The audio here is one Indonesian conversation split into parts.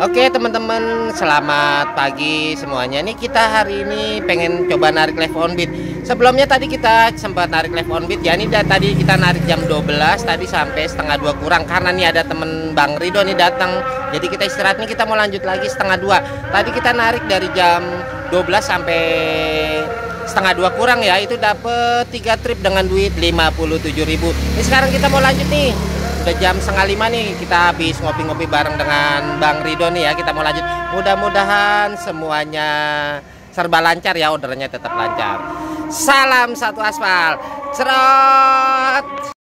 Oke teman-teman, selamat pagi semuanya. Nih kita hari ini pengen coba narik live on beat. Sebelumnya tadi kita sempat narik live on beat ya. Ini tadi kita narik jam 12 tadi sampai setengah 2 kurang. Karena nih ada temen Bang Ridho nih datang. Jadi kita istirahat nih, kita mau lanjut lagi setengah 2. Tadi kita narik dari jam 12 sampai setengah 2 kurang ya. Itu dapet 3 trip dengan duit 57.000. Ini sekarang kita mau lanjut nih. Udah jam setengah 5 nih, kita habis ngopi-ngopi bareng dengan Bang Ridho nih ya. Kita mau lanjut, mudah-mudahan semuanya serba lancar ya, ordernya tetap lancar. Salam satu aspal, cerot.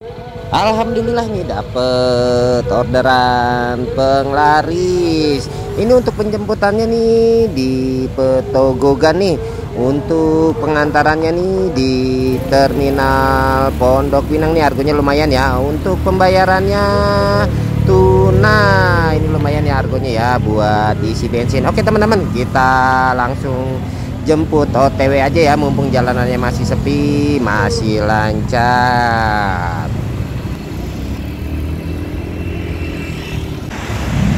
Alhamdulillah nih dapet orderan penglaris. Ini untuk penjemputannya nih di Petogogan nih. Untuk pengantarannya nih di Terminal Pondok Pinang nih, harganya lumayan ya. Untuk pembayarannya tunai, ini lumayan ya harganya ya buat diisi bensin. Oke teman-teman, kita langsung jemput OTW aja ya, mumpung jalanannya masih sepi, masih lancar.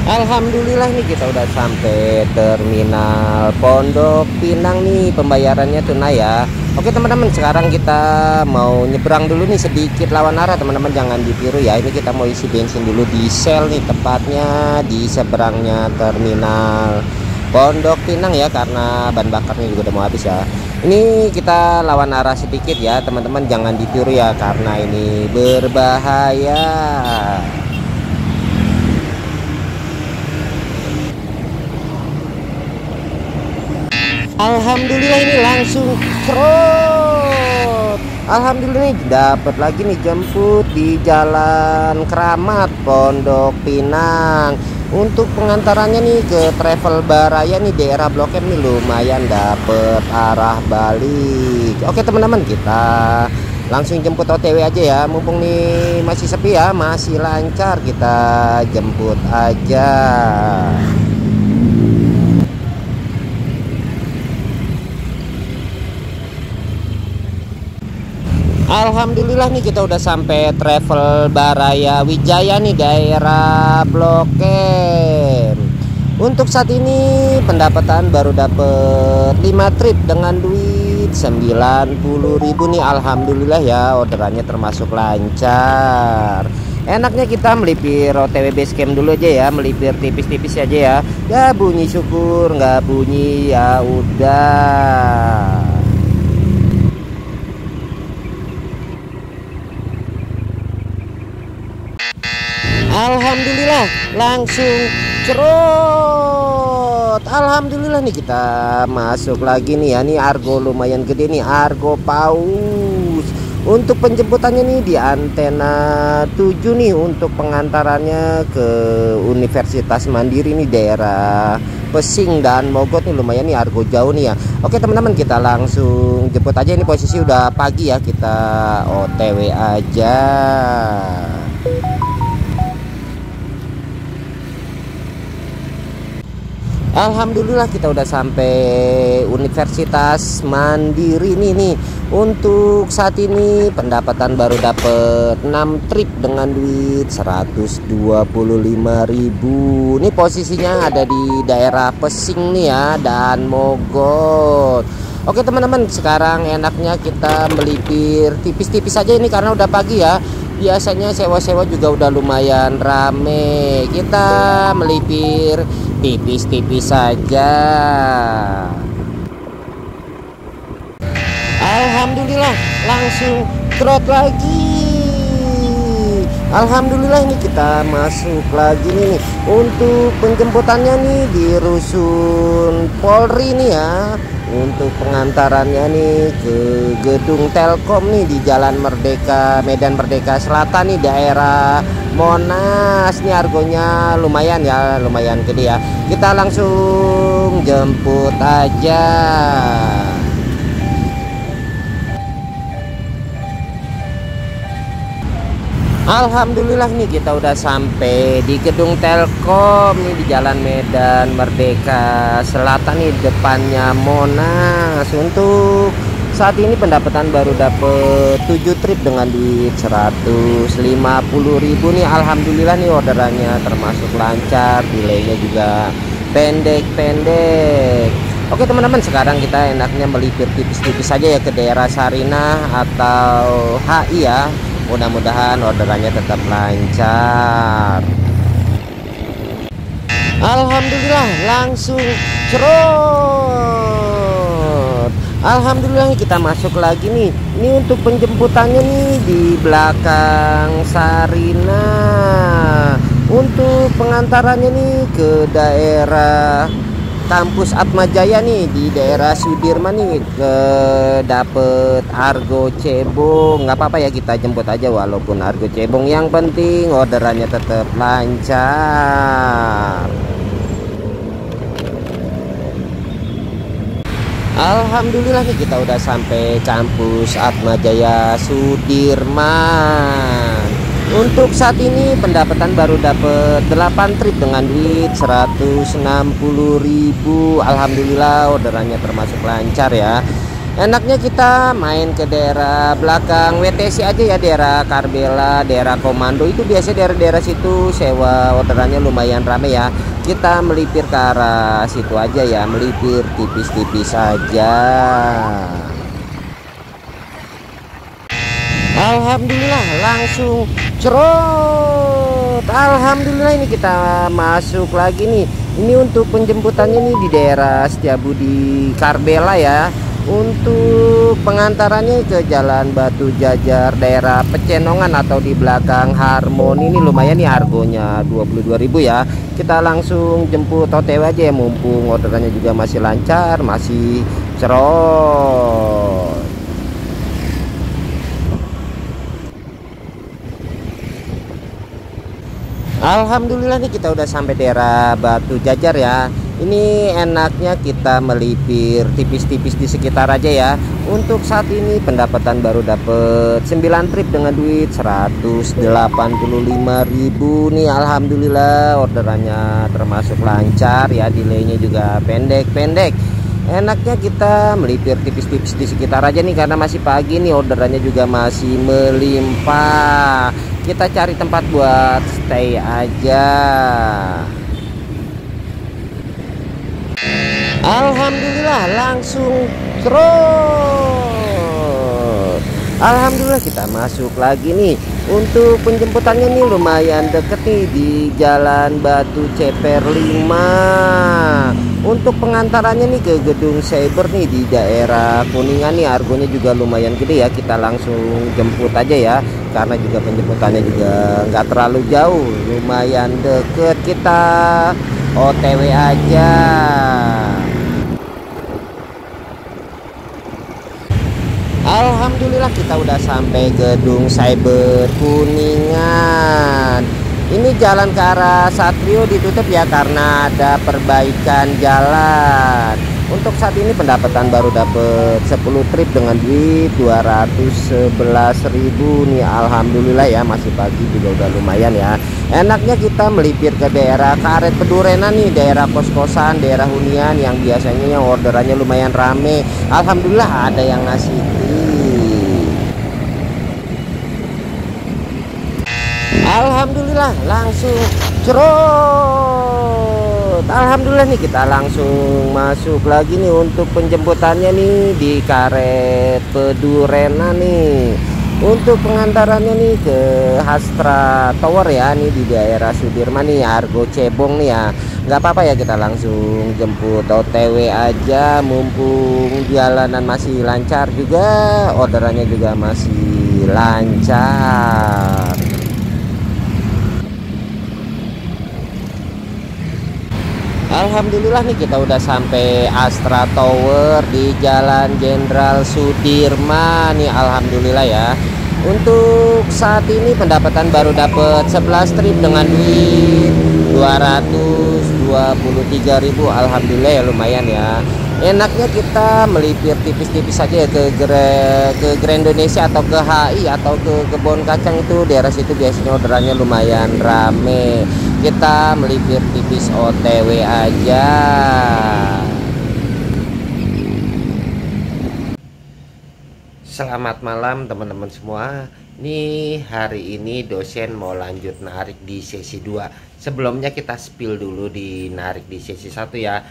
Alhamdulillah nih kita udah sampai Terminal Pondok Pinang nih, pembayarannya tunai ya. Oke teman-teman, sekarang kita mau nyebrang dulu nih sedikit lawan arah teman-teman, jangan ditiru ya. Ini kita mau isi bensin dulu di Shell nih, tepatnya di seberangnya Terminal Pondok Pinang ya, karena bahan bakarnya juga udah mau habis ya. Ini kita lawan arah sedikit ya teman-teman, jangan ditiru ya karena ini berbahaya. Alhamdulillah ini langsung crot. Alhamdulillah nih dapat lagi nih jemput di Jalan Keramat Pondok Pinang. Untuk pengantarannya nih ke Travel Baraya nih, daerah Blok M nih, lumayan dapet arah balik. Oke teman-teman, kita langsung jemput OTW aja ya, mumpung nih masih sepi ya, masih lancar, kita jemput aja. Alhamdulillah nih kita udah sampai Travel Baraya Wijaya nih, daerah Blok M. Untuk saat ini pendapatan baru dapet 5 trip dengan duit 90.000 nih. Alhamdulillah ya, orderannya termasuk lancar. Enaknya kita melipir OTW base camp dulu aja ya, melipir tipis-tipis aja ya. Ya bunyi syukur, nggak bunyi ya udah. Alhamdulillah langsung cerot. Alhamdulillah nih kita masuk lagi nih ya. Nih argo lumayan gede nih, argo paus. Untuk penjemputannya nih di Antena 7 nih, untuk pengantarannya ke Universitas Mandiri nih, daerah Pesing dan Mogot nih, lumayan nih argo jauh nih ya. Oke teman-teman, kita langsung jemput aja. Ini posisi udah pagi ya, kita OTW aja. Alhamdulillah kita udah sampai Universitas Mandiri nih. Untuk saat ini pendapatan baru dapet 6 trip dengan duit 125.000. Ini posisinya ada di daerah Pesing nih ya, dan Mogot. Oke teman-teman, sekarang enaknya kita melipir tipis-tipis aja ini karena udah pagi ya. Biasanya sewa-sewa juga udah lumayan rame. Kita melipir tipis-tipis saja. Alhamdulillah langsung trot lagi. Alhamdulillah ini kita masuk lagi nih. Untuk penjemputannya nih di Rusun Polri nih ya. Untuk pengantarannya nih ke gedung Telkom nih di Jalan Merdeka, Medan Merdeka Selatan nih, daerah Monas. Nih argonya lumayan ya, lumayan gede ya. Kita langsung jemput aja. Alhamdulillah nih kita udah sampai di gedung Telkom nih di Jalan Medan Merdeka Selatan nih, depannya Monas. Untuk saat ini pendapatan baru dapet 7 trip dengan duit 150.000 nih. Alhamdulillah nih orderannya termasuk lancar, delaynya juga pendek-pendek. Oke teman-teman, sekarang kita enaknya melipir tipis-tipis saja ya ke daerah Sarinah atau HI ya. Mudah-mudahan orderannya tetap lancar. Alhamdulillah langsung cerot. Alhamdulillah kita masuk lagi nih. Ini untuk penjemputannya nih di belakang Sarinah. Untuk pengantarannya nih ke daerah kampus Atmajaya nih di daerah Sudirman nih, ke dapet Argo Cebong. Nggak apa-apa ya, kita jemput aja walaupun Argo Cebong, yang penting orderannya tetap lancar. Alhamdulillah nih kita udah sampai kampus Atmajaya Sudirman. Untuk saat ini pendapatan baru dapat 8 trip dengan duit 160.000. Alhamdulillah orderannya termasuk lancar ya. Enaknya kita main ke daerah belakang WTC aja ya, daerah Karbela, daerah Komando. Itu biasa daerah-daerah situ sewa orderannya lumayan rame ya. Kita melipir ke arah situ aja ya, melipir tipis-tipis saja. Alhamdulillah langsung cerot. Alhamdulillah ini kita masuk lagi nih. Ini untuk penjemputannya nih di daerah Setiabudi Karbela ya. Untuk pengantarannya ke Jalan Batu Jajar daerah Pecenongan atau di belakang Harmoni. Ini lumayan nih harganya 22.000 ya. Kita langsung jemput OTW aja ya, mumpung orderannya juga masih lancar, masih cerot. Alhamdulillah nih kita udah sampai daerah Batu Jajar ya. Ini enaknya kita melipir tipis-tipis di sekitar aja ya. Untuk saat ini pendapatan baru dapet 9 trip dengan duit 185.000 nih. Alhamdulillah orderannya termasuk lancar ya, delaynya juga pendek-pendek. Enaknya kita melipir tipis-tipis di sekitar aja nih, karena masih pagi nih, orderannya juga masih melimpah. Kita cari tempat buat stay aja. Alhamdulillah langsung terus. Alhamdulillah kita masuk lagi nih. Untuk penjemputannya nih lumayan deket nih di Jalan Batu Ceper 5. Untuk pengantarannya nih ke gedung Cyber nih di daerah Kuningan nih, harganya juga lumayan gede ya. Kita langsung jemput aja ya, karena juga penjemputannya juga nggak terlalu jauh, lumayan deket. Kita OTW aja. Alhamdulillah kita udah sampai gedung Cyber Kuningan. Ini jalan ke arah Satrio ditutup ya karena ada perbaikan jalan. Untuk saat ini pendapatan baru dapat 10 trip dengan duit 211.000 nih. Alhamdulillah ya, masih pagi juga udah lumayan ya. Enaknya kita melipir ke daerah Karet Pedurenan nih, daerah kos-kosan, daerah hunian yang biasanya yang orderannya lumayan rame. Alhamdulillah ada yang ngasih tip. Alhamdulillah langsung cerot. Alhamdulillah nih kita langsung masuk lagi nih untuk penjemputannya nih di Karet Pedurena nih. Untuk pengantarannya nih ke Hastra Tower ya, nih di daerah Sudirman nih, Argo Cebong nih ya. Nggak apa-apa ya, kita langsung jemput OTW aja, mumpung jalanan masih lancar juga, orderannya juga masih lancar. Alhamdulillah nih kita udah sampai Astra Tower di Jalan Jenderal Sudirman nih. Alhamdulillah ya. Untuk saat ini pendapatan baru dapat 11 trip dengan duit 223.000. Alhamdulillah ya, lumayan ya. Enaknya kita melipir tipis-tipis saja ya ke Grand Indonesia atau ke HI atau ke Kebon Kacang, itu daerah situ biasanya orderannya lumayan rame. Kita melipir tipis OTW aja. Selamat malam teman-teman semua. Nih hari ini dosen mau lanjut narik di sesi 2. Sebelumnya kita spill dulu di narik di sesi 1 ya.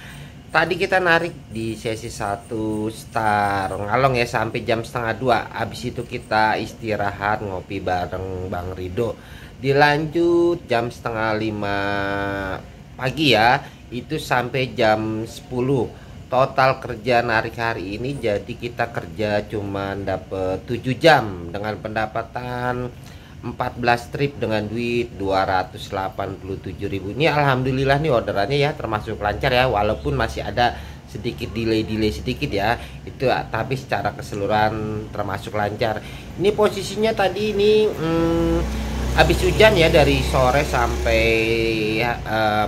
Tadi kita narik di sesi 1 start ngalong ya sampai jam setengah 2. Habis itu kita istirahat ngopi bareng Bang Rido. Dilanjut jam setengah 5 pagi ya. Itu sampai jam 10. Total kerja narik hari ini jadi kita kerja cuman dapet 7 jam dengan pendapatan 14 trip dengan duit 287.000. Ini alhamdulillah nih orderannya ya termasuk lancar ya, walaupun masih ada sedikit delay sedikit ya itu, tapi secara keseluruhan termasuk lancar. Ini posisinya tadi ini habis hujan ya dari sore sampai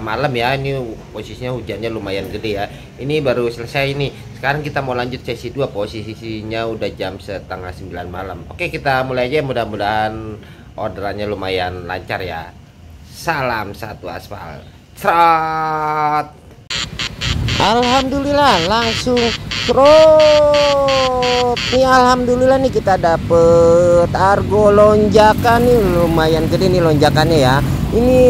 malam ya. Ini posisinya hujannya lumayan gede ya. Ini baru selesai ini. Sekarang kita mau lanjut sesi 2. Posisinya udah jam setengah 9 malam. Oke, kita mulai aja, mudah-mudahan orderannya lumayan lancar ya. Salam satu aspal. Trot. Alhamdulillah langsung trot. Nih alhamdulillah nih kita dapet argo lonjakan nih, lumayan gede nih lonjakannya ya. Ini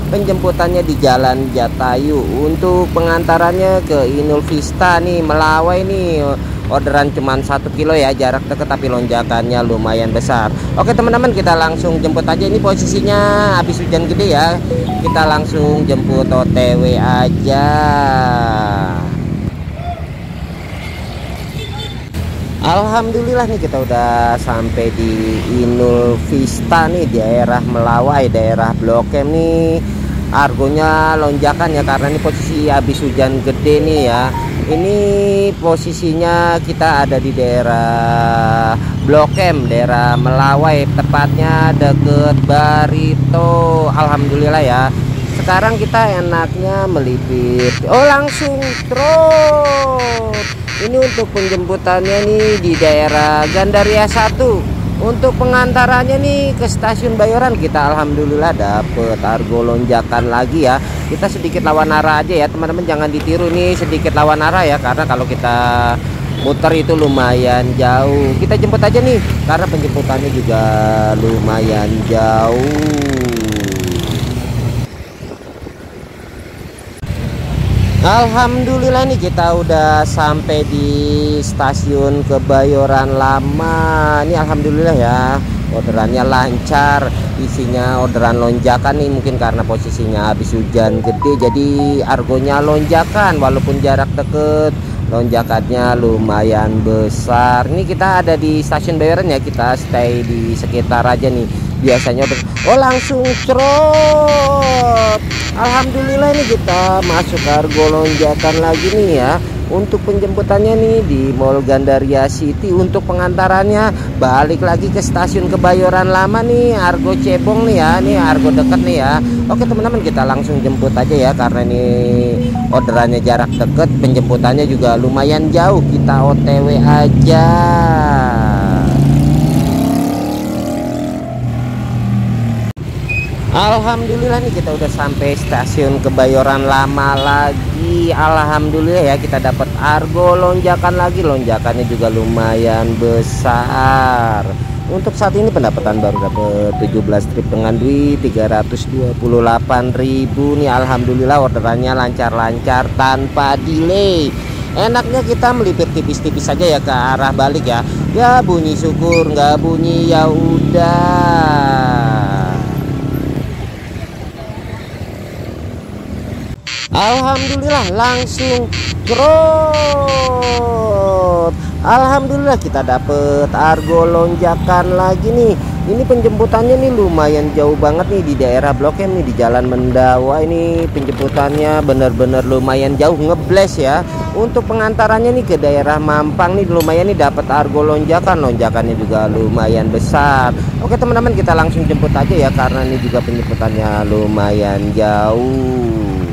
penjemputannya di Jalan Jatayu, untuk pengantarannya ke Inul Vista nih, Melawai nih. Orderan cuman 1 kilo ya, jarak dekat tapi lonjakannya lumayan besar. Oke teman-teman, kita langsung jemput aja. Ini posisinya habis hujan gede ya, kita langsung jemput OTW aja. Alhamdulillah nih kita udah sampai di Inul Vista nih, daerah Melawai, daerah Blok M nih. Argonya lonjakan ya karena ini posisi habis hujan gede nih ya. Ini posisinya kita ada di daerah Blok M, daerah Melawai, tepatnya deket Barito. Alhamdulillah ya. Sekarang kita enaknya melipir. Oh langsung trot. Ini untuk penjemputannya nih di daerah Gandaria 1. Untuk pengantarannya nih ke stasiun Bayoran, kita alhamdulillah dapet argo lonjakan lagi ya. Kita sedikit lawan arah aja ya teman-teman, jangan ditiru nih, sedikit lawan arah ya, karena kalau kita muter itu lumayan jauh. Kita jemput aja nih karena penjemputannya juga lumayan jauh. Alhamdulillah nih kita udah sampai di stasiun Kebayoran Lama. Ini alhamdulillah ya, orderannya lancar, isinya orderan lonjakan nih, mungkin karena posisinya habis hujan gede jadi argonya lonjakan, walaupun jarak deket lonjakannya lumayan besar. Ini kita ada di stasiun Bayoran ya, kita stay di sekitar aja nih. Biasanya oh langsung cerot. Alhamdulillah ini kita masuk argo lonjakan lagi nih ya. Untuk penjemputannya nih di Mall Gandaria City, untuk pengantarannya balik lagi ke stasiun Kebayoran Lama nih, argo cebong nih ya, nih argo deket nih ya. Oke teman-teman, kita langsung jemput aja ya karena ini orderannya jarak deket, penjemputannya juga lumayan jauh, kita OTW aja. Alhamdulillah nih kita udah sampai stasiun Kebayoran Lama lagi. Alhamdulillah ya, kita dapat argo lonjakan lagi, lonjakannya juga lumayan besar. Untuk saat ini pendapatan baru dapat 17 trip dengan duit 328.000 nih. Alhamdulillah orderannya lancar-lancar tanpa delay. Enaknya kita melipir tipis-tipis saja ya ke arah balik ya. Ya bunyi syukur, nggak bunyi ya udah. Alhamdulillah langsung growth. Alhamdulillah kita dapet argo lonjakan lagi nih. Ini penjemputannya nih lumayan jauh banget nih, di daerah Blok M nih, di Jalan Mendawa. Ini penjemputannya bener-bener lumayan jauh, ngebles ya. Untuk pengantarannya nih ke daerah Mampang nih lumayan nih, dapat argo lonjakan, lonjakannya juga lumayan besar. Oke teman-teman, kita langsung jemput aja ya karena ini juga penjemputannya lumayan jauh.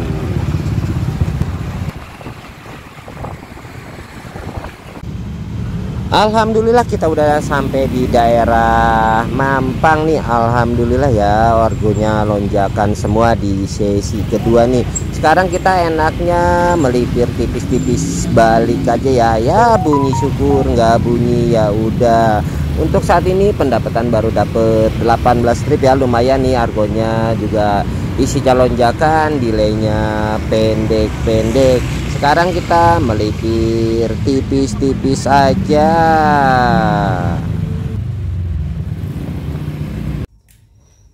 Alhamdulillah kita udah sampai di daerah Mampang nih. Alhamdulillah ya, argonya lonjakan semua di sesi kedua nih. Sekarang kita enaknya melipir tipis-tipis balik aja ya. Ya bunyi syukur, nggak bunyi ya udah. Untuk saat ini pendapatan baru dapat 18 trip ya, lumayan nih argonya, juga isi lonjakan, delaynya pendek-pendek. Sekarang kita melipir tipis-tipis aja.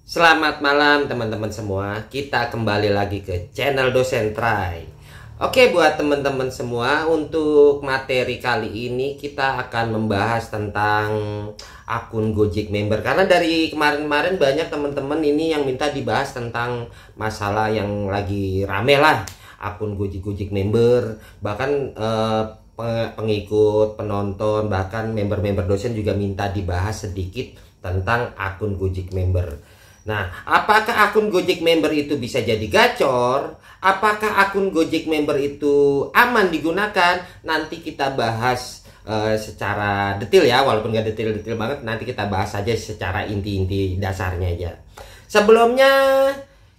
Selamat malam teman-teman semua. Kita kembali lagi ke channel Dosen Try. Oke, buat teman-teman semua, untuk materi kali ini kita akan membahas tentang akun Gojek member. Karena dari kemarin-kemarin banyak teman-teman ini yang minta dibahas tentang masalah yang lagi rame lah, akun Gojek member. Bahkan pengikut, penonton, bahkan member-member dosen juga minta dibahas sedikit tentang akun Gojek member. Nah, apakah akun Gojek member itu bisa jadi gacor? Apakah akun Gojek member itu aman digunakan? Nanti kita bahas secara detail ya, walaupun nggak detail-detail banget. Nanti kita bahas aja secara inti-inti dasarnya aja. Sebelumnya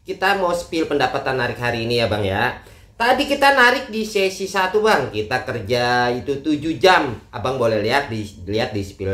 kita mau spill pendapatan narik hari ini ya Bang ya. Tadi kita narik di sesi 1 Bang. Kita kerja itu 7 jam. Abang boleh lihat di spill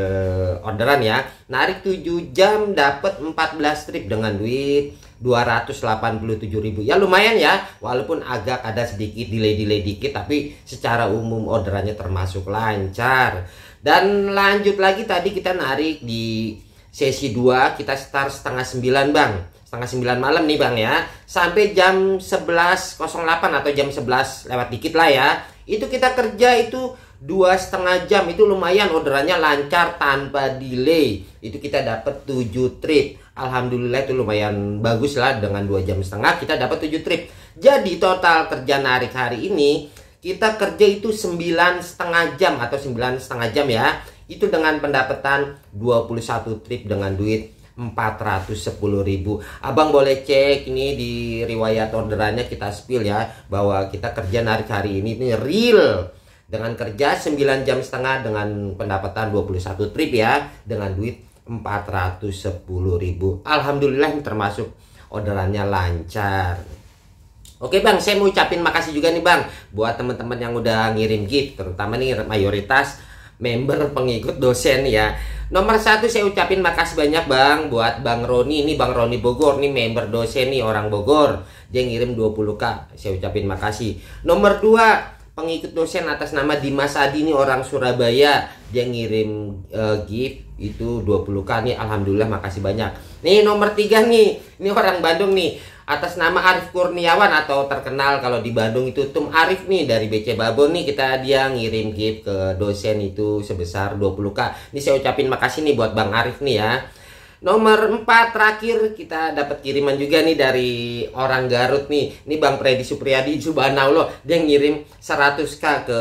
orderan ya. Narik 7 jam dapat 14 trip dengan duit 287.000. Ya lumayan ya. Walaupun agak ada sedikit delay dikit, tapi secara umum orderannya termasuk lancar. Dan lanjut lagi, tadi kita narik di sesi 2, kita start setengah 9 Bang. Setengah 9 malam nih Bang ya, sampai jam 11.08 atau jam 11 lewat dikit lah ya. Itu kita kerja itu 2,5 jam. Itu lumayan, orderannya lancar tanpa delay. Itu kita dapat 7 trip. Alhamdulillah itu lumayan bagus lah, dengan 2,5 jam kita dapat 7 trip. Jadi total kerja narik hari ini kita kerja itu 9,5 jam atau 9,5 jam ya. Itu dengan pendapatan 21 trip dengan duit 410.000. Abang boleh cek ini di riwayat orderannya, kita spill ya, bahwa kita kerja narik hari ini real dengan kerja 9,5 jam dengan pendapatan 21 trip ya, dengan duit 410.000. Alhamdulillah termasuk orderannya lancar. Oke Bang, saya mau ucapin makasih juga nih Bang buat teman-teman yang udah ngirim gift, terutama nih mayoritas member pengikut dosen ya. Nomor 1 saya ucapin makasih banyak Bang buat Bang Roni. Ini Bang Roni Bogor, nih member dosen nih, orang Bogor. Dia ngirim 20k. Saya ucapin makasih. Nomor 2 pengikut dosen atas nama Dimas Adi, nih orang Surabaya. Dia ngirim gift itu 20k nih. Alhamdulillah makasih banyak. Nih nomor 3 nih. Ini orang Bandung nih. Atas nama Arif Kurniawan atau terkenal kalau di Bandung itu Tum Arif nih, dari BC Babon nih, dia ngirim gift ke dosen itu sebesar 20k. Ini saya ucapin makasih nih buat Bang Arif nih ya. Nomor 4 terakhir kita dapat kiriman juga nih dari orang Garut nih. Ini Bang Freddy Supriyadi, subhanallah, dia ngirim 100k ke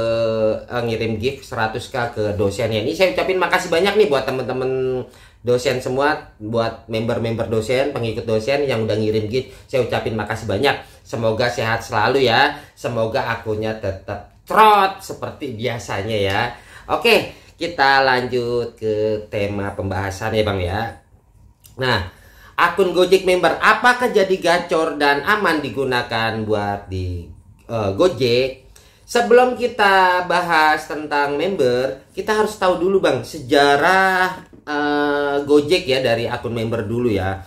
ngirim gift 100k ke dosennya. Ini saya ucapin makasih banyak nih buat temen-temen dosen semua, buat member-member dosen, pengikut dosen yang udah ngirim gift. Saya ucapin makasih banyak. Semoga sehat selalu ya. Semoga akunnya tetap trot seperti biasanya ya. Oke, kita lanjut ke tema pembahasan ya Bang ya. Nah, akun Gojek member apakah jadi gacor dan aman digunakan buat di Gojek? Sebelum kita bahas tentang member, kita harus tahu dulu Bang sejarah Gojek ya, dari akun member dulu ya.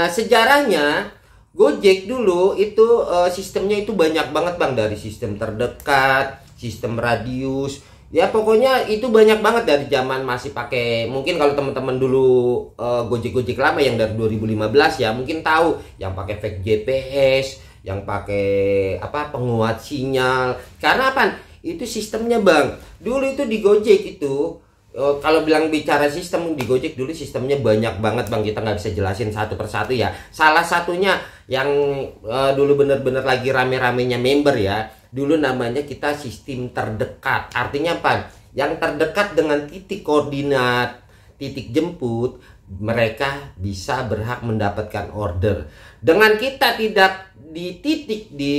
Sejarahnya Gojek dulu itu sistemnya itu banyak banget Bang, dari sistem terdekat, sistem radius. Ya pokoknya itu banyak banget dari zaman masih pakai, mungkin kalau teman-teman dulu Gojek lama yang dari 2015 ya mungkin tahu yang pakai fake GPS, yang pakai apa, penguat sinyal. Karena apa? Itu sistemnya Bang. Dulu itu di Gojek itu kalau bilang bicara sistem di Gojek dulu sistemnya banyak banget Bang, kita nggak bisa jelasin satu persatu ya. Salah satunya yang dulu bener-bener lagi rame-ramenya member ya, dulu namanya kita sistem terdekat. Artinya apa? Yang terdekat dengan titik koordinat, titik jemput, mereka bisa berhak mendapatkan order. Dengan kita tidak di titik, di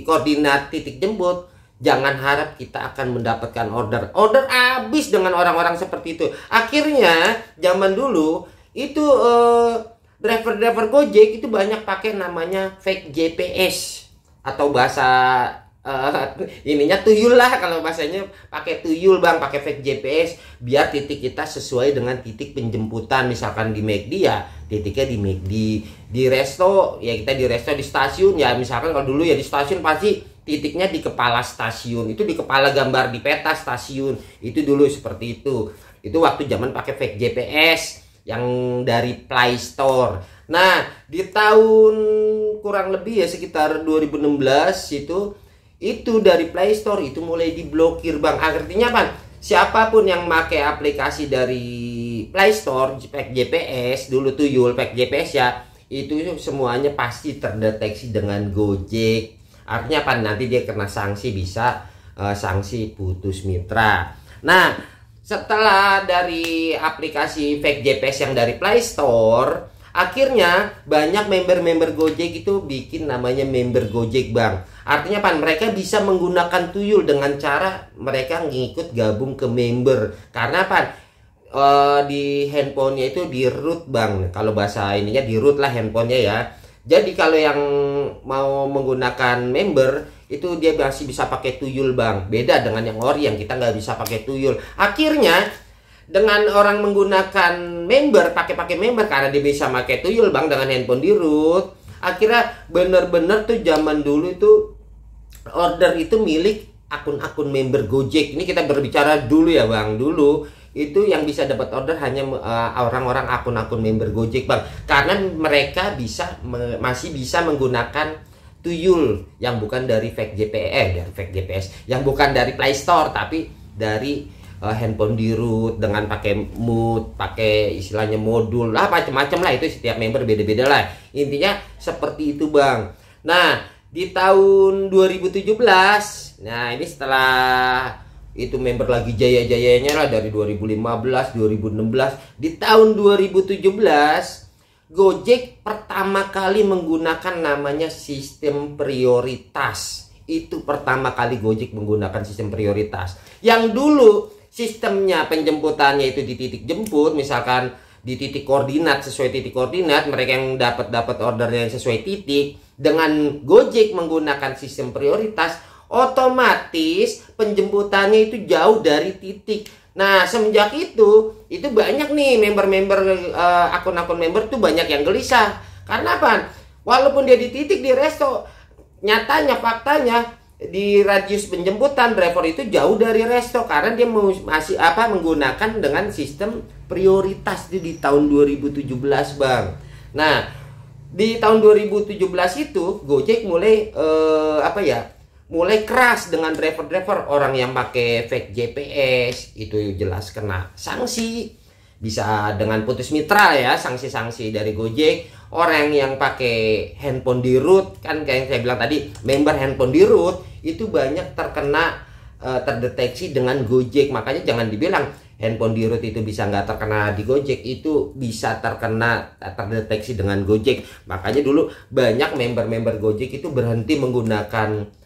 koordinat titik jemput, jangan harap kita akan mendapatkan order. Order habis dengan orang-orang seperti itu. Akhirnya zaman dulu itu driver-driver Gojek itu banyak pakai namanya fake GPS, atau bahasa ininya tuyul lah, kalau bahasanya pakai tuyul bang, pakai fake GPS biar titik kita sesuai dengan titik penjemputan. Misalkan di McD ya titiknya di McD, di resto ya kita di resto, di stasiun ya misalkan kalau dulu ya di stasiun pasti titiknya di kepala stasiun, itu di kepala gambar di peta stasiun, itu dulu seperti itu waktu zaman pakai fake GPS yang dari Play Store. Nah di tahun kurang lebih ya sekitar 2016 itu dari Play Store itu mulai diblokir bang. Artinya apa? Siapapun yang pakai aplikasi dari Play Store fake GPS dulu tuyul fake GPS ya, itu semuanya pasti terdeteksi dengan Gojek. Artinya apa? Nanti dia kena sanksi, bisa sanksi putus mitra. Nah setelah dari aplikasi fake GPS yang dari Play Store, akhirnya banyak member-member Gojek itu bikin namanya member Gojek bang. Artinya apa? Mereka bisa menggunakan tuyul dengan cara mereka ngikut gabung ke member. Karena apa? Di handphonenya itu di root bang. Kalau bahasa ininya di root lah handphonenya ya. Jadi kalau yang mau menggunakan member itu dia masih bisa pakai tuyul bang. Beda dengan yang ori yang kita nggak bisa pakai tuyul. Akhirnya dengan orang menggunakan member, pakai member karena dia bisa pakai tuyul bang dengan handphone di root. Akhirnya bener-bener tuh zaman dulu itu order itu milik akun-akun member Gojek. Ini kita berbicara dulu ya bang. Dulu itu yang bisa dapat order hanya orang-orang akun-akun member Gojek bang. Karena mereka masih bisa menggunakan tuyul yang bukan dari fake GPS, yang bukan dari Play Store tapi dari handphone di root dengan pakai mood, pakai istilahnya modul lah, macam-macam lah, itu setiap member beda-beda lah. Intinya seperti itu bang. Nah di tahun 2017, nah ini setelah itu member lagi jaya-jayanya lah dari 2015, 2016, di tahun 2017 Gojek pertama kali menggunakan namanya sistem prioritas. Itu pertama kali Gojek menggunakan sistem prioritas. Yang dulu sistemnya penjemputannya itu di titik jemput, misalkan di titik koordinat, sesuai titik koordinat, mereka yang dapat ordernya sesuai titik. Dengan Gojek menggunakan sistem prioritas, otomatis penjemputannya itu jauh dari titik. Nah semenjak itu banyak nih member-member akun-akun member tuh banyak yang gelisah. Karena apa? Walaupun dia di titik di resto, nyatanya faktanya di radius penjemputan driver itu jauh dari resto karena dia masih menggunakan dengan sistem prioritas di tahun 2017 bang. Nah di tahun 2017 itu Gojek mulai mulai keras dengan driver-driver. Orang yang pakai fake GPS itu jelas kena sanksi, bisa dengan putus mitra ya, sanksi-sanksi dari Gojek. Orang yang pakai handphone di root, kan kayak yang saya bilang tadi, member handphone di root itu banyak terkena terdeteksi dengan Gojek. Makanya jangan dibilang handphone di root itu bisa nggak terkena di Gojek, itu bisa terdeteksi dengan Gojek. Makanya dulu banyak member-member Gojek itu berhenti menggunakan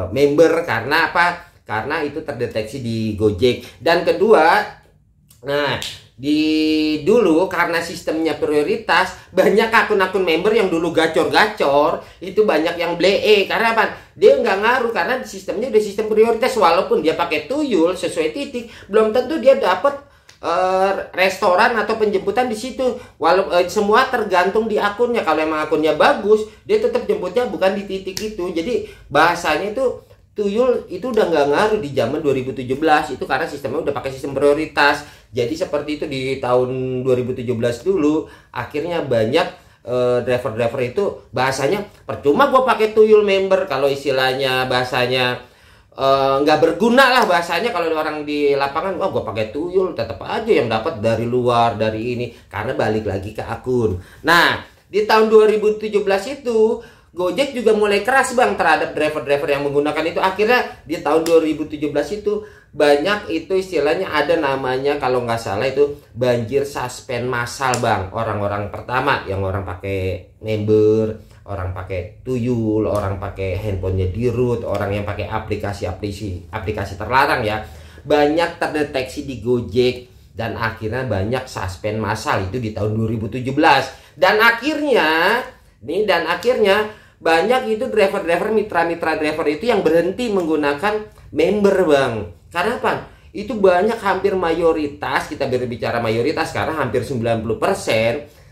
member karena apa? Karena itu terdeteksi di Gojek. Dan kedua, nah dulu karena sistemnya prioritas, banyak akun-akun member yang dulu gacor-gacor itu banyak yang blee. Karena apa? Dia nggak ngaruh karena sistemnya udah sistem prioritas. Walaupun dia pakai tuyul sesuai titik, belum tentu dia dapat restoran atau penjemputan di situ. Semua tergantung di akunnya. Kalau emang akunnya bagus, dia tetap jemputnya bukan di titik itu. Jadi bahasanya itu tuyul itu udah nggak ngaruh di zaman 2017 itu karena sistemnya udah pakai sistem prioritas. Jadi seperti itu di tahun 2017 dulu. Akhirnya banyak driver-driver itu bahasanya percuma gue pakai tuyul member, kalau istilahnya bahasanya nggak berguna lah bahasanya. Kalau orang di lapangan, wah gue pakai tuyul, tetap aja yang dapat dari luar, dari ini, karena balik lagi ke akun. Nah di tahun 2017 itu Gojek juga mulai keras bang terhadap driver-driver yang menggunakan itu. Akhirnya di tahun 2017 itu banyak itu istilahnya ada namanya, kalau nggak salah itu banjir suspend massal bang. Orang-orang pertama yang orang pakai member, orang pakai tuyul, orang pakai handphonenya di root, orang yang pakai aplikasi terlarang ya, banyak terdeteksi di Gojek. Dan akhirnya banyak suspend massal itu di tahun 2017. Dan akhirnya banyak itu driver-driver, mitra-mitra driver itu yang berhenti menggunakan member bang. Karena apa? Itu banyak, hampir mayoritas, kita berbicara mayoritas sekarang hampir 90%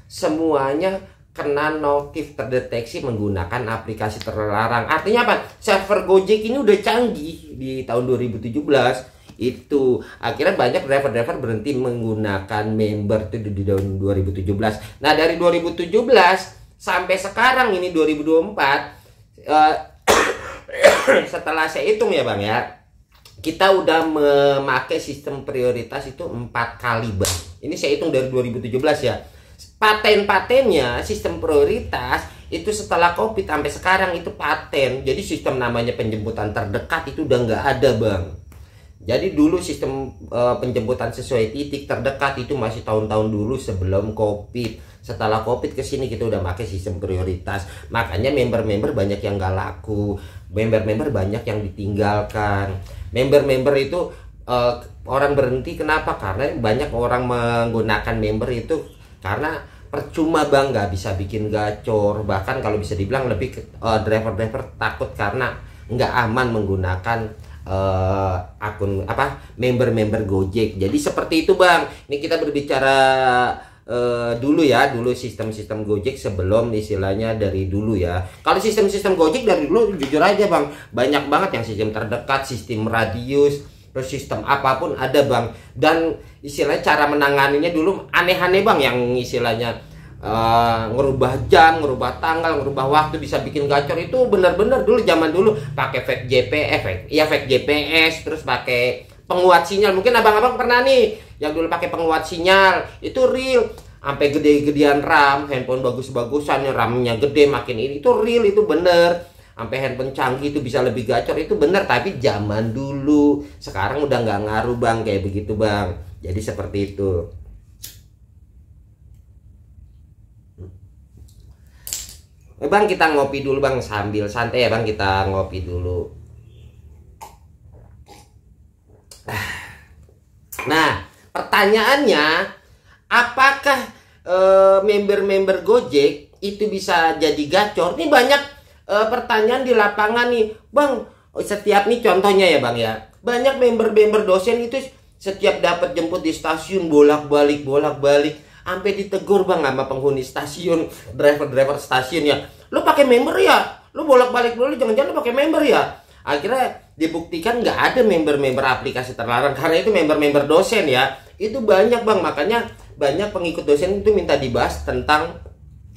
semuanya kena notif terdeteksi menggunakan aplikasi terlarang. Artinya apa? Server Gojek ini udah canggih di tahun 2017. Itu akhirnya banyak driver-driver berhenti menggunakan member itu di tahun 2017. Nah, dari 2017 sampai sekarang ini 2024, setelah saya hitung ya bang ya, kita udah memakai sistem prioritas itu 4 kali bang. Ini saya hitung dari 2017 ya. Paten-patennya sistem prioritas itu setelah COVID sampai sekarang itu paten. Jadi sistem namanya penjemputan terdekat itu udah nggak ada bang. Jadi dulu sistem penjemputan sesuai titik terdekat itu masih tahun-tahun dulu sebelum COVID. Setelah COVID kesini kita udah pakai sistem prioritas. Makanya member-member banyak yang nggak laku, member-member banyak yang ditinggalkan. Member-member itu orang berhenti kenapa? Karena banyak orang menggunakan member itu karena percuma bang, nggak bisa bikin gacor. Bahkan kalau bisa dibilang lebih driver-driver takut karena nggak aman menggunakan akun member-member Gojek. Jadi seperti itu bang. Ini kita berbicara dulu ya, dulu sistem-sistem Gojek sebelum istilahnya dari dulu ya. Kalau sistem-sistem Gojek dari dulu jujur aja bang, banyak banget yang sistem terdekat, sistem radius, terus sistem apapun ada bang. Dan istilahnya cara menanganinya dulu aneh-aneh bang, yang istilahnya ngerubah jam, ngerubah tanggal, ngerubah waktu bisa bikin gacor. Itu bener-bener dulu zaman dulu pakai fake GPS, fake GPS, terus pakai penguat sinyal. Mungkin abang-abang pernah nih yang dulu pakai penguat sinyal, itu real sampai gede-gedean RAM, handphone bagus-bagusan RAM-nya gede, makin ini itu real, itu bener. Sampai handphone canggih itu bisa lebih gacor, itu bener. Tapi zaman dulu, sekarang udah nggak ngaruh bang kayak begitu bang. Jadi seperti itu. Bang, kita ngopi dulu bang, sambil santai ya bang, kita ngopi dulu. Nah, pertanyaannya, apakah member-member Gojek itu bisa jadi gacor? Ini banyak pertanyaan di lapangan nih bang. Setiap nih contohnya ya bang ya, banyak member-member dosen itu setiap dapat jemput di stasiun bolak-balik sampai ditegur bang sama penghuni stasiun, driver stasiun ya. Lu pakai member ya, lu bolak-balik dulu, jangan-jangan lu pakai member ya. Akhirnya dibuktikan nggak ada member-member aplikasi terlarang karena itu member-member dosen ya. Itu banyak bang, makanya banyak pengikut dosen itu minta dibahas tentang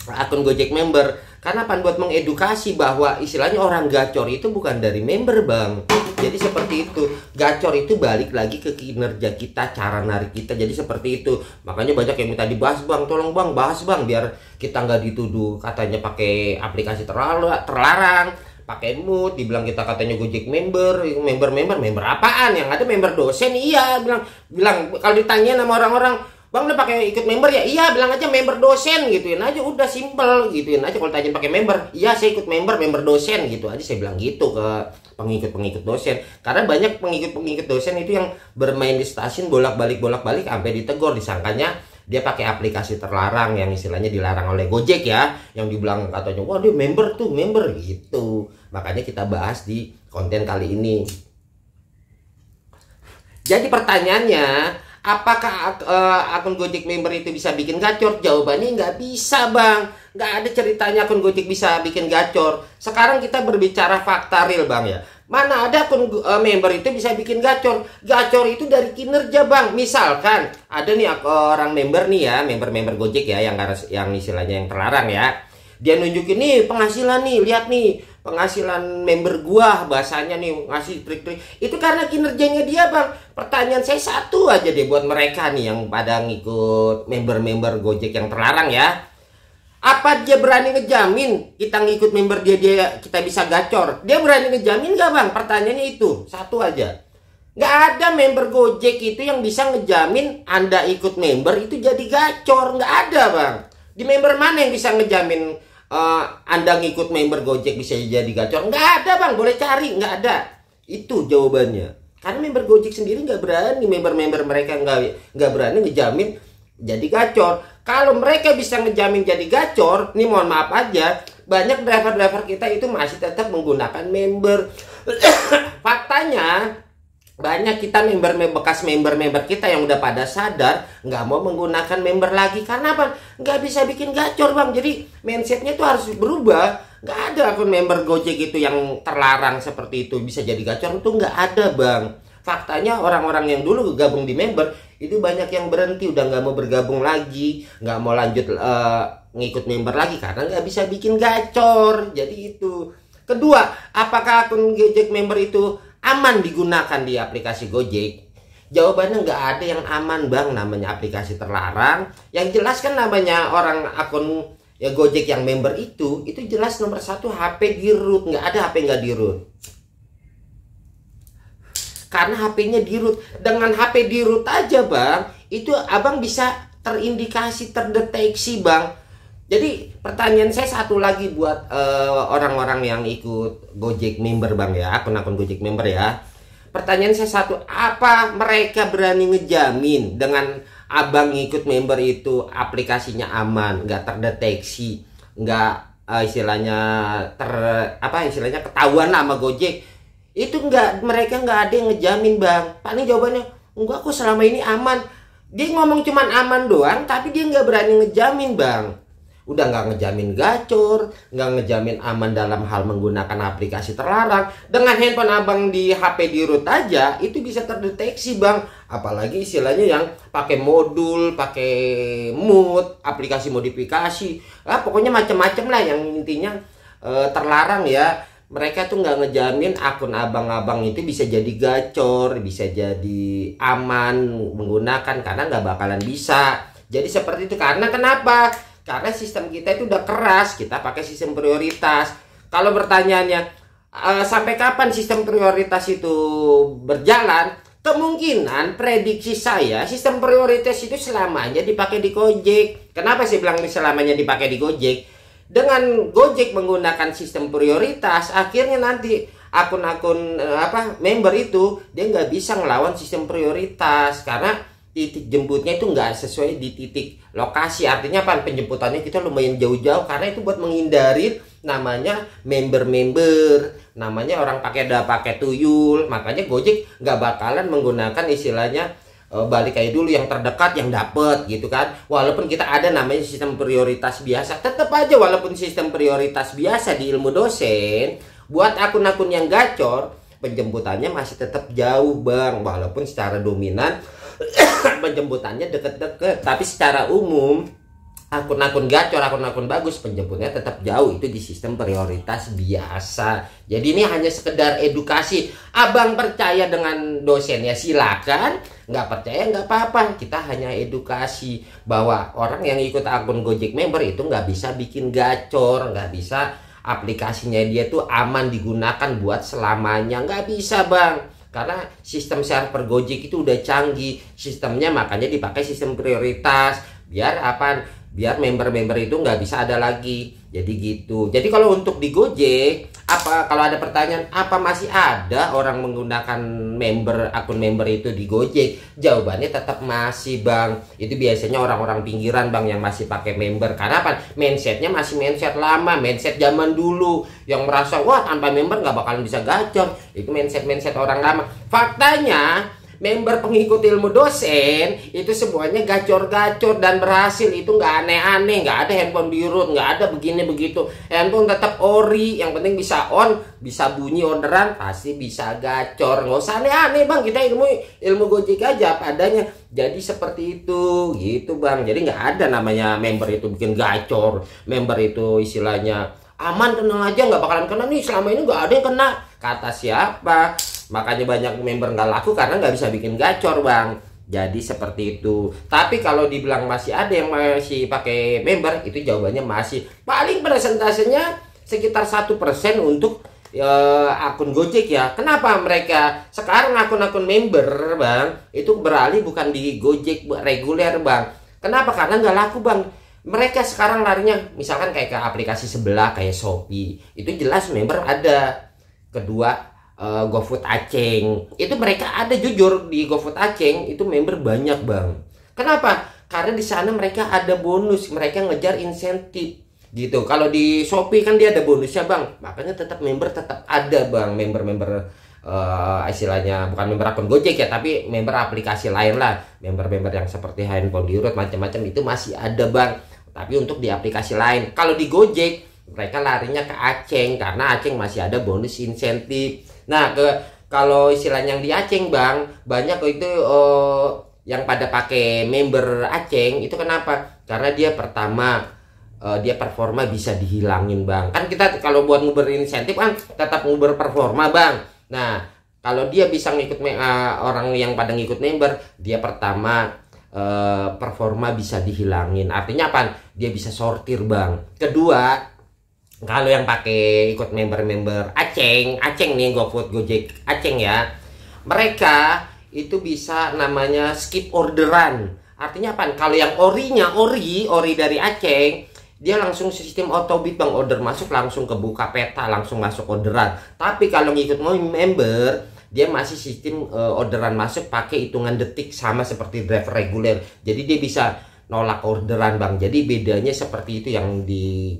akun Gojek member. Karena apa? Buat mengedukasi bahwa istilahnya orang gacor itu bukan dari member bang. Jadi seperti itu. Gacor itu balik lagi ke kinerja kita, cara narik kita. Jadi seperti itu. Makanya banyak yang minta dibahas bang. Tolong bang, bahas bang, biar kita nggak dituduh katanya pakai aplikasi terlarang, pakai mood, dibilang kita katanya Gojek member apaan? Yang ada member dosen. Iya, bilang kalau ditanya sama orang-orang, bang udah pakai ikut member ya? Iya, bilang aja member dosen, gituin aja, udah simple, gituin aja. Kalau tanya pakai member, iya saya ikut member dosen, gitu aja saya bilang gitu ke pengikut dosen. Karena banyak pengikut dosen itu yang bermain di stasiun bolak-balik sampai ditegur, disangkanya dia pakai aplikasi terlarang yang istilahnya dilarang oleh Gojek ya, yang dibilang katanya wah dia member gitu. Makanya kita bahas di konten kali ini. Jadi pertanyaannya, apakah akun Gojek member itu bisa bikin gacor? Jawabannya nggak bisa bang. Nggak ada ceritanya akun Gojek bisa bikin gacor. Sekarang kita berbicara fakta real bang ya. Mana ada akun member itu bisa bikin gacor? Gacor itu dari kinerja bang. Misalkan ada nih orang member nih ya, member Gojek ya, yang istilahnya yang terlarang ya. Dia nunjukin nih penghasilan nih, lihat nih penghasilan member gua, bahasanya nih ngasih trik-trik. Itu karena kinerjanya dia bang. Pertanyaan saya satu aja deh buat mereka nih yang pada ngikut member Gojek yang terlarang ya. Apa dia berani ngejamin kita ngikut member dia kita bisa gacor? Dia berani ngejamin gak bang? Pertanyaannya itu satu aja. Gak ada member Gojek itu yang bisa ngejamin Anda ikut member itu jadi gacor. Gak ada bang. Di member mana yang bisa ngejamin Anda ngikut member Gojek bisa jadi gacor? Gak ada bang, boleh cari, gak ada. Itu jawabannya. Karena member Gojek sendiri gak berani, member mereka gak berani ngejamin jadi gacor. Kalau mereka bisa ngejamin jadi gacor, nih mohon maaf aja, banyak driver-driver kita itu masih tetap menggunakan member. Faktanya banyak kita bekas member kita yang udah pada sadar nggak mau menggunakan member lagi. Karena apa? Nggak bisa bikin gacor bang. Jadi mindsetnya tuh harus berubah. Nggak ada akun member Gojek itu yang terlarang seperti itu bisa jadi gacor, itu nggak ada bang. Faktanya orang-orang yang dulu gabung di member itu banyak yang berhenti, udah nggak mau bergabung lagi, nggak mau lanjut ngikut member lagi karena nggak bisa bikin gacor. Jadi itu. Kedua, apakah akun Gojek member itu aman digunakan di aplikasi Gojek? Jawabannya nggak ada yang aman bang, namanya aplikasi terlarang. Yang jelas kan namanya orang akun ya Gojek yang member itu jelas nomor satu HP di root, nggak ada HP nggak di root. Karena HP-nya di root, dengan HP di root aja bang, itu abang bisa terindikasi, terdeteksi bang. Jadi pertanyaan saya satu lagi buat orang-orang yang ikut Gojek member bang ya, akun-akun Gojek member ya. Pertanyaan saya satu, apa mereka berani ngejamin dengan abang ikut member itu aplikasinya aman, nggak terdeteksi, nggak istilahnya ketahuan sama Gojek? Itu mereka nggak ada yang ngejamin bang. Paling jawabannya enggak kok, selama ini aman. Dia ngomong cuman aman doang, tapi dia nggak berani ngejamin bang. Udah nggak ngejamin gacor, nggak ngejamin aman dalam hal menggunakan aplikasi terlarang. Dengan handphone abang di HP di root aja itu bisa terdeteksi bang. Apalagi istilahnya yang pakai modul, pakai mood, aplikasi modifikasi, pokoknya macam-macam lah yang intinya terlarang ya. Mereka tuh nggak ngejamin akun abang-abang itu bisa jadi gacor, bisa jadi aman menggunakan, karena nggak bakalan bisa. Jadi seperti itu. Karena kenapa? Karena sistem kita itu udah keras, kita pakai sistem prioritas. Kalau pertanyaannya sampai kapan sistem prioritas itu berjalan? Kemungkinan prediksi saya sistem prioritas itu selamanya dipakai di Gojek. Kenapa sih bilang selamanya dipakai di Gojek? Dengan Gojek menggunakan sistem prioritas, akhirnya nanti akun-akun member itu dia nggak bisa ngelawan sistem prioritas karena titik jemputnya itu nggak sesuai di titik lokasi. Artinya apa? Penjemputannya kita lumayan jauh-jauh karena itu buat menghindari namanya member-member, namanya orang pakai tuyul. Makanya Gojek nggak bakalan menggunakan istilahnya balik kayak dulu yang terdekat yang dapet gitu kan. Walaupun kita ada namanya sistem prioritas biasa, tetap aja walaupun sistem prioritas biasa di ilmu dosen, buat akun-akun yang gacor penjemputannya masih tetap jauh bang. Walaupun secara dominan penjemputannya deket-deket, tapi secara umum akun-akun gacor, akun-akun bagus penjemputnya tetap jauh, itu di sistem prioritas biasa. Jadi ini hanya sekedar edukasi. Abang percaya dengan dosennya silakan, nggak percaya nggak apa-apa. Kita hanya edukasi bahwa orang yang ikut akun Gojek member itu nggak bisa bikin gacor, nggak bisa aplikasinya dia tuh aman digunakan buat selamanya, nggak bisa bang. Karena sistem server Gojek itu udah canggih sistemnya, makanya dipakai sistem prioritas biar apa? Biar member-member itu nggak bisa ada lagi. Jadi gitu. Jadi kalau untuk di Gojek, kalau ada pertanyaan apa masih ada orang menggunakan akun member itu di Gojek, jawabannya tetap masih bang. Itu biasanya orang-orang pinggiran bang yang masih pakai member. Karena apa? Mindsetnya masih mindset lama, mindset zaman dulu yang merasa wah tanpa member nggak bakalan bisa gacor. Itu mindset orang lama. Faktanya member pengikut ilmu dosen itu semuanya gacor-gacor dan berhasil. Itu nggak aneh-aneh, nggak ada handphone di root, nggak ada begini begitu. Handphone tetap ori, yang penting bisa on, bisa bunyi orderan, pasti bisa gacor. Nggak usah aneh-aneh bang, kita ilmu Gojek aja apa adanya. Jadi seperti itu gitu bang. Jadi nggak ada namanya member itu bikin gacor, member itu istilahnya aman, tenang aja nggak bakalan kena nih, selama ini nggak ada yang kena. Kata siapa? Makanya banyak member nggak laku karena nggak bisa bikin gacor bang. Jadi seperti itu. Tapi kalau dibilang masih ada yang masih pakai member, itu jawabannya masih. Paling persentasenya sekitar 1% untuk akun Gojek ya. Kenapa mereka sekarang akun-akun member bang itu beralih bukan di Gojek reguler bang? Kenapa? Karena nggak laku bang. Mereka sekarang larinya misalkan kayak ke aplikasi sebelah kayak Shopee. Itu jelas member ada. Kedua GoFood Aceng, itu mereka ada jujur di GoFood Aceng itu member banyak bang. Kenapa? Karena di sana mereka ada bonus, mereka ngejar insentif. gitu. Kalau di Shopee kan dia ada bonusnya bang, makanya tetap member tetap ada bang, member istilahnya bukan member akun Gojek ya, tapi member aplikasi lain lah, member yang seperti handphone di root macam-macam itu masih ada bang, tapi untuk di aplikasi lain. Kalau di Gojek mereka larinya ke Aceng karena Aceng masih ada bonus insentif. Nah kalau istilahnya yang di Aceng bang, banyak itu yang pada pakai member Aceng itu kenapa? Karena dia pertama dia performa bisa dihilangin bang. Kan kita kalau buat nguber insentif kan tetap nguber performa bang. Nah kalau dia bisa ngikut orang yang pada ngikut member, dia pertama performa bisa dihilangin. Artinya apa? Dia bisa sortir bang. Kedua, kalau yang pakai ikut member Aceng nih, GoFood, Gojek Aceng ya, mereka itu bisa namanya skip orderan. Artinya apa? Kalau yang ori dari Aceng, dia langsung sistem autobid bang, order masuk langsung kebuka peta, langsung masuk orderan. Tapi kalau ngikut member, dia masih sistem orderan masuk pakai hitungan detik sama seperti driver reguler. Jadi dia bisa nolak orderan bang. Jadi bedanya seperti itu yang di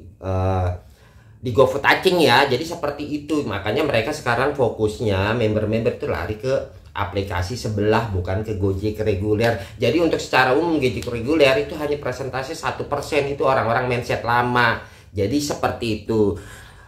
GoFood Aceng ya. Jadi seperti itu. Makanya mereka sekarang fokusnya member-member itu lari ke aplikasi sebelah, bukan ke Gojek reguler. Jadi untuk secara umum Gojek reguler itu hanya presentasi 1%, itu orang-orang mindset lama. Jadi seperti itu.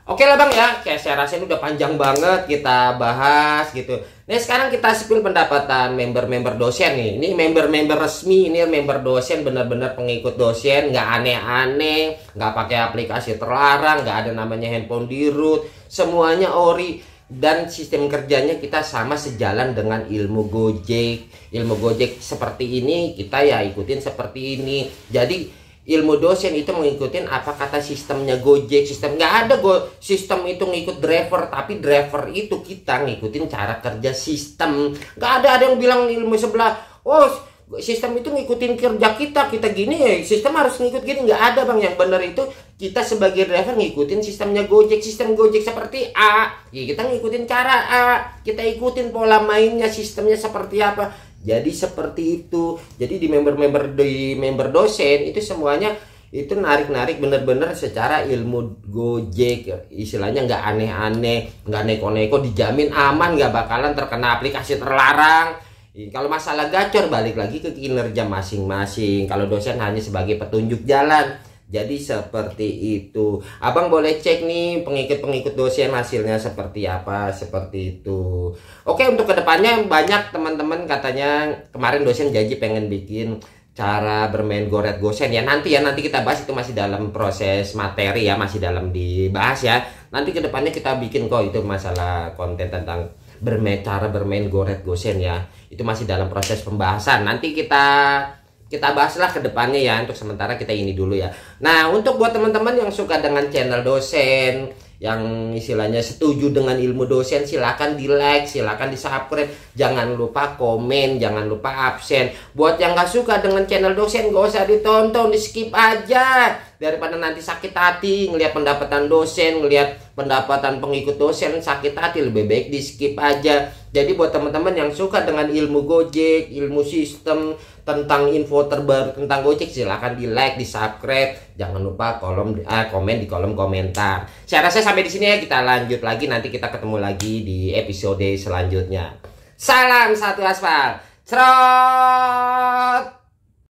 Oke lah bang ya, kayak saya rasa ini udah panjang banget kita bahas gitu. Nah sekarang kita spill pendapatan member-member dosen nih. Ini member-member resmi, ini member dosen benar-benar pengikut dosen, nggak aneh-aneh, nggak pakai aplikasi terlarang, nggak ada namanya handphone di root, semuanya ori. Dan sistem kerjanya kita sama sejalan dengan ilmu Gojek seperti ini, kita ya ikutin seperti ini. Jadi ilmu dosen itu mengikutin apa kata sistemnya Gojek. Sistem nggak ada sistem itu ngikut driver, tapi driver itu kita ngikutin cara kerja sistem. Nggak ada yang bilang ilmu sebelah, oh sistem itu ngikutin kerja kita gini ya, sistem harus ngikut gini. Nggak ada bang, yang benar itu kita sebagai driver ngikutin sistemnya Gojek. Sistem Gojek seperti A ya, kita ngikutin cara A, kita ikutin pola mainnya, sistemnya seperti apa. Jadi seperti itu. Jadi di member dosen itu semuanya itu narik bener-bener secara ilmu Gojek, istilahnya nggak aneh-aneh, nggak neko-neko, dijamin aman, nggak bakalan terkena aplikasi terlarang. Kalau masalah gacor balik lagi ke kinerja masing-masing. Kalau dosen hanya sebagai petunjuk jalan. Jadi seperti itu. Abang boleh cek nih pengikut dosen hasilnya seperti apa, seperti itu. Oke, untuk kedepannya banyak teman-teman katanya kemarin dosen janji pengen bikin cara bermain goret gosen ya. Nanti kita bahas, itu masih dalam proses materi ya, masih dalam dibahas ya. Nanti kedepannya kita bikin kok itu masalah konten tentang cara bermain goret gosen ya. Itu masih dalam proses pembahasan. Nanti kita bahaslah ke depannya ya. Untuk sementara kita ini dulu ya. Nah, untuk buat teman-teman yang suka dengan channel dosen, yang istilahnya setuju dengan ilmu dosen, silakan di like, silakan di subscribe, jangan lupa komen, jangan lupa absen. Buat yang gak suka dengan channel dosen, gak usah ditonton, di skip aja, daripada nanti sakit hati ngelihat pendapatan dosen, ngelihat pendapatan pengikut dosen sakit hati. Lebih baik di skip aja. Jadi buat teman-teman yang suka dengan ilmu Gojek, ilmu sistem, tentang info terbaru tentang Gojek, silahkan di like, di subscribe, jangan lupa komen di kolom komentar. Saya rasa sampai di sini ya, kita lanjut lagi, nanti kita ketemu lagi di episode selanjutnya. Salam satu aspal, cerot.